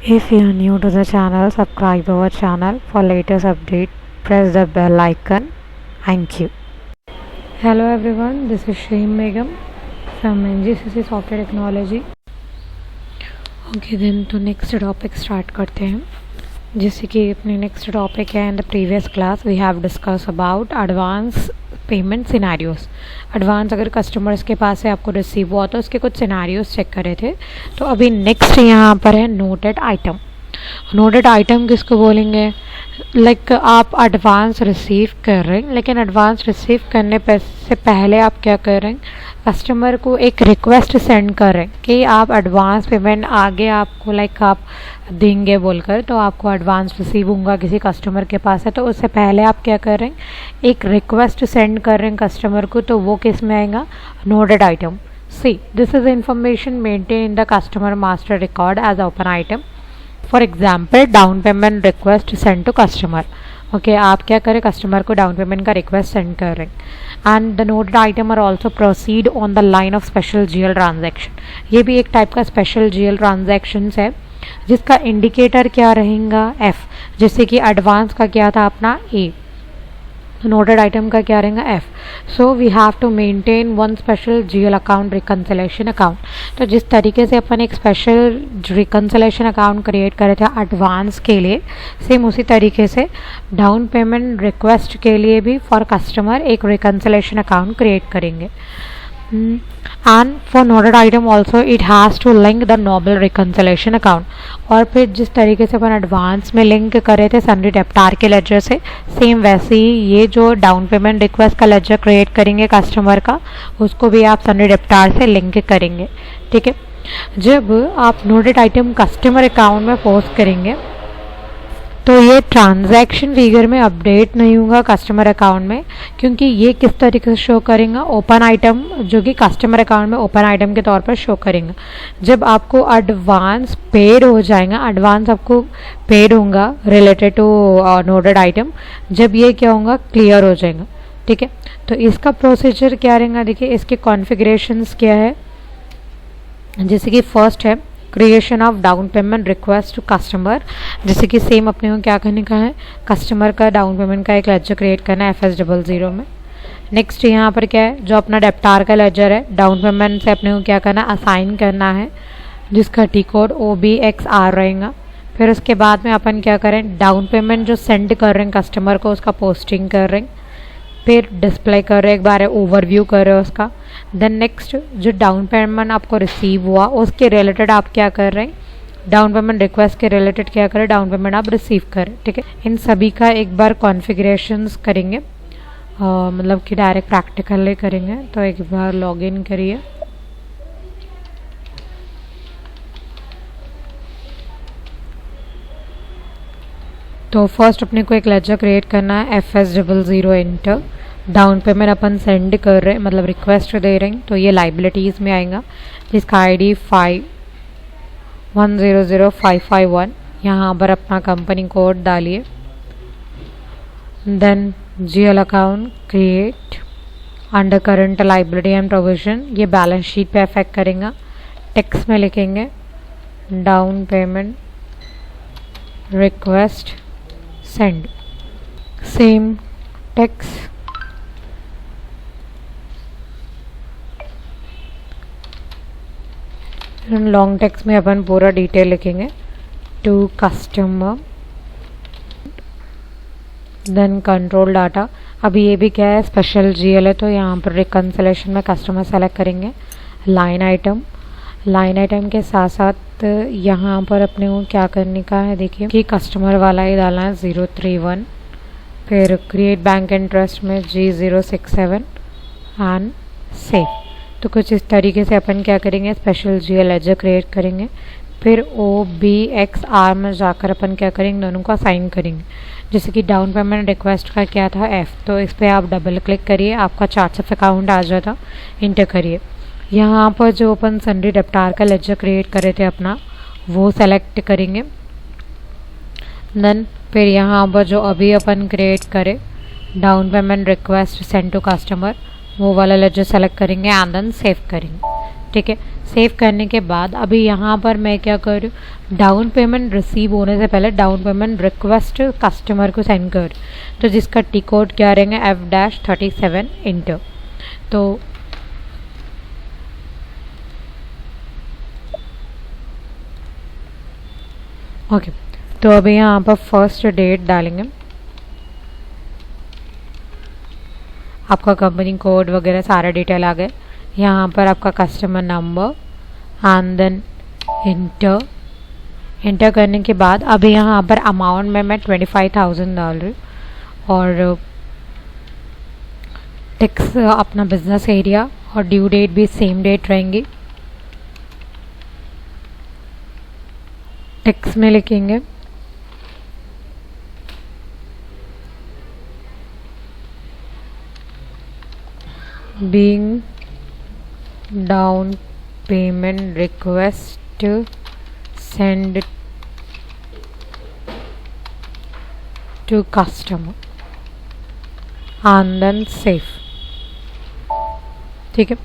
If you are new to the channel, subscribe our channel for latest update. Press the bell icon. Thank you. Hello everyone, this is Shreem Begum from NGCC Software Technology. Okay then, तो next topic start करते हैं. जैसे कि अपने next topic है, in the previous class we have discuss about advance payment scenarios. Advance अगर customers के पास से आपको रिसीव हुआ तो उसके कुछ सिनेरियोस चेक करे थे. तो अभी नेक्स्ट यहाँ पर है नोटेड आइटम. नोटेड आइटम किसको बोलेंगे? लाइक आप एडवांस रिसीव कर रहे हैं, लेकिन एडवांस रिसीव करने से पहले आप क्या कर रहे हैं, कस्टमर को एक रिक्वेस्ट सेंड कर रहे हैं कि आप एडवांस पेमेंट आगे आपको आप देंगे बोलकर. तो आपको एडवांस रिसीव होगा किसी कस्टमर के पास है, तो उससे पहले आप क्या कर रहे हैं, एक रिक्वेस्ट सेंड कर रहे हैं कस्टमर को. तो वो किस में आएगा? Noted item. See this is information maintain in the customer master record as open item. For example, down payment request send to customer. Okay, आप क्या करें, कस्टमर को डाउन पेमेंट का रिक्वेस्ट सेंड कर रहे हैं. And the noted item are also proceed on the line of special GL transaction. ये भी एक टाइप का स्पेशल जीएल ट्रांजैक्शन है जिसका इंडिकेटर क्या रहेगा? एफ. जैसे कि एडवांस का क्या था अपना ए, नोटेड आइटम का क्या रहेगा? F. So we have to maintain one special GL account reconciliation account. तो जिस तरीके से अपन एक स्पेशल रिकन्सिलेशन अकाउंट क्रिएट करे थे एडवांस के लिए, सेम उसी तरीके से डाउन पेमेंट रिक्वेस्ट के लिए भी फॉर कस्टमर एक रिकन्सिलेशन अकाउंट क्रिएट करेंगे. And for noted item also it has to link the normal reconciliation account. और फिर जिस तरीके से अपन एडवांस में लिंक करे थे सन्ड्री डेप्टार के लेजर से, सेम वैसे ही ये जो डाउन पेमेंट रिक्वेस्ट का लेजर क्रिएट करेंगे कस्टमर का, उसको भी आप सन्ड्री डेप्टार से लिंक करेंगे. ठीक है. जब आप नोटेड आइटम कस्टमर अकाउंट में पोस्ट करेंगे तो ये ट्रांजैक्शन फिगर में अपडेट नहीं होगा कस्टमर अकाउंट में, क्योंकि ये किस तरीके से शो करेगा? ओपन आइटम, जो कि कस्टमर अकाउंट में ओपन आइटम के तौर पर शो करेंगे. जब आपको एडवांस पेड हो जाएगा, एडवांस आपको पेड होगा रिलेटेड टू नोटेड आइटम, जब ये क्या होगा? क्लियर हो जाएगा. ठीक है. तो इसका प्रोसीजर क्या रहेगा? देखिए इसके कॉन्फ़िगरेशंस क्या है. जैसे कि फर्स्ट है creation of down payment request to customer. जैसे कि सेम अपने को क्या करने का है, कस्टमर का डाउन पेमेंट का एक लेजर क्रिएट करना है FS00 में. नेक्स्ट यहाँ पर क्या है, जो अपना डेप्टार का लेजर है, डाउन पेमेंट से अपने को क्या करना है, असाइन करना है, जिसका टी कोड OBXR रहेगा. फिर उसके बाद में अपन क्या करें, डाउन पेमेंट जो सेंड कर रहे हैं कस्टमर को उसका पोस्टिंग कर रहे हैं, फिर डिस्प्ले कर रहे हैं, एक बार ओवरव्यू कर रहे हैं उसका. देन नेक्स्ट जो डाउन पेमेंट आपको रिसीव हुआ उसके रिलेटेड आप क्या कर रहे हैं, डाउन पेमेंट रिक्वेस्ट के रिलेटेड क्या करें, डाउन पेमेंट आप रिसीव करें. ठीक है. इन सभी का एक बार कॉन्फ़िगरेशंस करेंगे, मतलब कि डायरेक्ट प्रैक्टिकली करेंगे. तो एक बार लॉगिन करिए. तो फर्स्ट अपने को एक लेजर क्रिएट करना है FS00 एंटर. डाउन पेमेंट अपन सेंड कर रहे हैं, मतलब रिक्वेस्ट दे रहे हैं, तो ये लाइबिलिटीज़ में आएगा, जिसका ID 51000551. यहाँ पर अपना कंपनी कोड डालिए. Then GL account create under current liability and provision. ये बैलेंस शीट पे अफेक्ट करेगा. टेक्स्ट में लिखेंगे down payment request send. Same text long text में अपन पूरा डिटेल लिखेंगे. To customer, then control data. अभी ये भी क्या है, स्पेशल जीएल है, तो यहाँ पर रिकन्सिलेशन में कस्टमर सेलेक्ट करेंगे. लाइन आइटम, लाइन आइटम के साथ साथ यहाँ पर अपने को क्या करने का है, देखिए कि कस्टमर वाला ही डालना है 031. फिर क्रिएट बैंक इंटरेस्ट में G067 एंड सेव. तो कुछ इस तरीके से अपन क्या करेंगे, स्पेशल जीएल लेजर क्रिएट करेंगे. फिर OBXR में जाकर अपन क्या करेंगे, दोनों को असाइन करेंगे. जैसे कि डाउन पेमेंट रिक्वेस्ट का क्या था, F, तो इस पर आप डबल क्लिक करिए, आपका चार्ट ऑफ अकाउंट आ जाता, इंटर करिए. यहाँ पर जो अपन सन्ड्री डेप्टार का लेजर क्रिएट करे थे अपना, वो सेलेक्ट करेंगे. देन फिर यहाँ पर जो अभी अपन क्रिएट करे down payment request send to customer, वो वाला लेजर सेलेक्ट करेंगे एंड देन सेव करेंगे. ठीक है। सेव करने के बाद अभी यहाँ पर मैं क्या कर रही हूँ, डाउन पेमेंट रिसीव होने से पहले डाउन पेमेंट रिक्वेस्ट कस्टमर को सेंड कर, तो जिसका टी कोड क्या रहेंगे F-37 इंटर। तो ओके, तो अभी यहाँ पर फर्स्ट डेट डालेंगे, आपका कंपनी कोड वगैरह सारा डिटेल आ गए। यहाँ पर आपका customer number and then enter करने के बाद अभी यहाँ पर अमाउंट में मैं 25,000 डाल रही हूँ और टैक्स अपना बिजनेस एरिया और ड्यू डेट भी सेम डेट रहेंगी। टैक्स में लिखेंगे being down payment request send to customer and then save। ठीक है,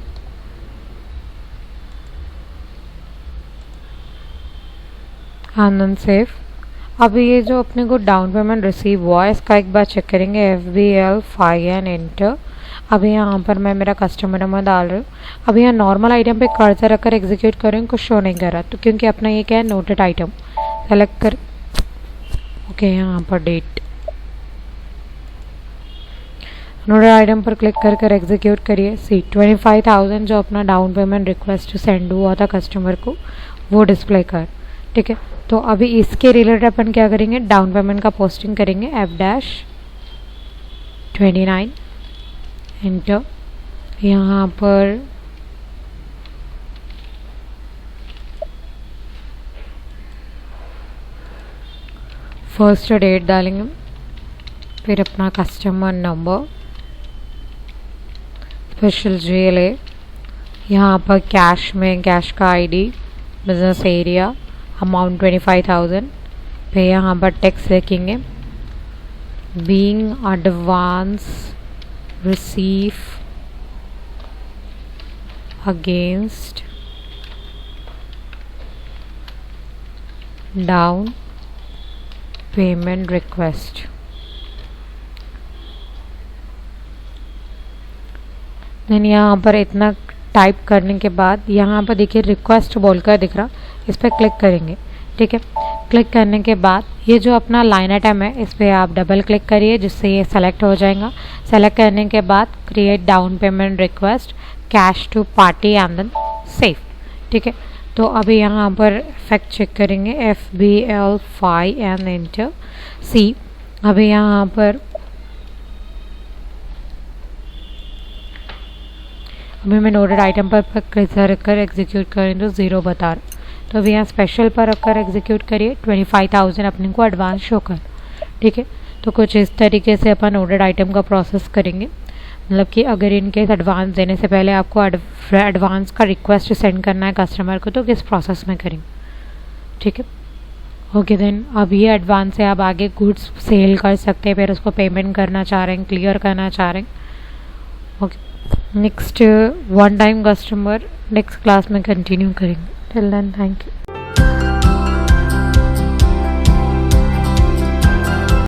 and then save। अब ये जो अपने को डाउन पेमेंट रिसीव हुआ है इसका एक बार चेक करेंगे, FBL5 एंटर। अभी यहाँ पर मैं मेरा कस्टमर नंबर डाल रही हूँ। अभी यहाँ नॉर्मल आइटम पे कर्सर रखकर एग्जीक्यूट करें, कुछ शो नहीं कर रहा, तो क्योंकि अपना ये क्या है नोटेड आइटम सेलेक्ट कर। ओके, यहाँ पर डेट नोटेड आइटम पर क्लिक कर एग्जीक्यूट करिए। सी 25,000 जो अपना डाउन पेमेंट रिक्वेस्ट सेंड हुआ था कस्टमर को वो डिस्प्ले कर। ठीक है, तो अभी इसके रिलेटेड अपन क्या करेंगे, डाउन पेमेंट का पोस्टिंग करेंगे F-29 इंटर। यहाँ पर फर्स्ट डेट डालेंगे, फिर अपना कस्टमर नंबर, स्पेशल GLA, यहाँ पर कैश में कैश का ID, बिजनेस एरिया, अमाउंट 25,000। फिर यहाँ पर टैक्स लिखेंगे being advance receive against down payment request. Then यहाँ पर इतना टाइप करने के बाद यहाँ पर देखिए रिक्वेस्ट बोलकर दिख रहा, इस पर क्लिक करेंगे। ठीक है, क्लिक करने के बाद ये जो अपना लाइन आइटम है इस पर आप डबल क्लिक करिए जिससे ये सेलेक्ट हो जाएगा। सेलेक्ट करने के बाद create down payment request cash to party and then save. ठीक है, तो अभी यहाँ पर इफेक्ट चेक करेंगे FBL5 एंड एंटर। सी अभी यहाँ पर अभी मैं नोटेड आइटम पर कर्सर रखकर एग्जीक्यूट करें तो 0 बता रहा, तो अभी यहाँ स्पेशल पर रखकर एग्जीक्यूट करिए 25,000 अपने को एडवांस शो कर। ठीक है, तो कुछ इस तरीके से अपन नोटेड आइटम का प्रोसेस करेंगे। मतलब कि अगर इनकेस एडवांस देने से पहले आपको एडवांस का रिक्वेस्ट सेंड करना है कस्टमर को तो किस प्रोसेस में करेंगे। ठीक है, ओके देन अब ये एडवांस से आप आगे गुड्स सेल कर सकते हैं, फिर उसको पेमेंट करना चाह रहे हैं, क्लियर करना चाह रहे हैं। Okay, next one time customer next class में कंटिन्यू करेंगे। Till then thank you.